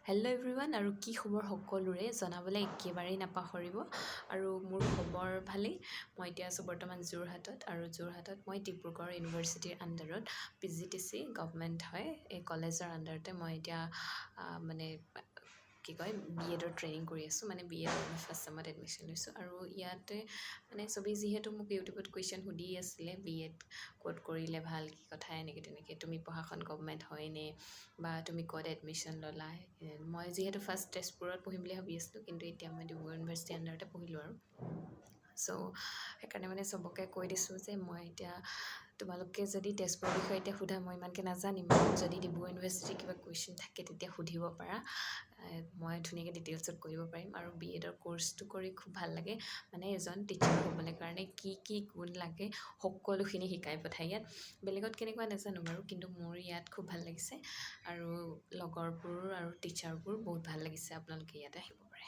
Hello' everyone আৰু কি খবৰ সকলোৰে জনাবলৈ একেবাৰেই নাপাহৰিব আৰু মোৰ খবৰ ভালেই। মই এতিয়া আছোঁ বৰ্তমান যোৰহাটত আৰু যোৰহাটত মই ডিব্ৰুগড় ইউনিভাৰ্চিটিৰ আণ্ডাৰত PGTC গভমেণ্ট হয় এই কলেজৰ আণ্ডাৰতে মই এতিয়া BEdৰ ট্ৰেইনিং কৰি আছোঁ। BEd মই ফাৰ্ষ্ট ছেমত এডমিশ্যন লৈছোঁ আৰু ইয়াতে চবেই যিহেতু মোক ইউটিউবত কুৱেশ্যন সুধি আছিলে BEd ক'ত কৰিলে ভাল, কি কথা এনেকৈ তেনেকৈ, তুমি পঢ়াখন গভমেণ্ট হয়নে বা তুমি ক'ত এডমিশ্যন ল'লা। মই যিহেতু ফাৰ্ষ্ট তেজপুৰত পঢ়িম বুলি ভাবি আছিলোঁ, কিন্তু এতিয়া মই ডিব্ৰুগড় ইউনিভাৰ্চিটিৰ আণ্ডাৰতে পঢ়িলোঁ আৰু সেইকাৰণে চবকে কৈ দিছোঁ যে মই এতিয়া তোমালোকে যদি তেজপুৰৰ বিষয়ে এতিয়া সোধা মই ইমানকৈ নাজানিম, যদি ডিব্ৰুগড় ইউনিভাৰ্চিটিৰ কিবা কুৱেশ্যন থাকে তেতিয়া সুধিব পাৰা, মই ধুনীয়াকৈ ডিটেইলছত কৈ দিব পাৰিম। আৰু BEdৰ কৰ্চটো কৰি খুব ভাল লাগে, এজন টিচাৰ হ'বলৈ কাৰণে কি কি গুণ লাগে সকলোখিনি শিকাই পঠায় ইয়াত। বেলেগত কেনেকুৱা নাজানো বাৰু, কিন্তু মোৰ ইয়াত খুব ভাল লাগিছে আৰু লগৰবোৰ আৰু টিচাৰবোৰ বহুত ভাল লাগিছে। আপোনালোকে ইয়াতে আহিব পাৰে।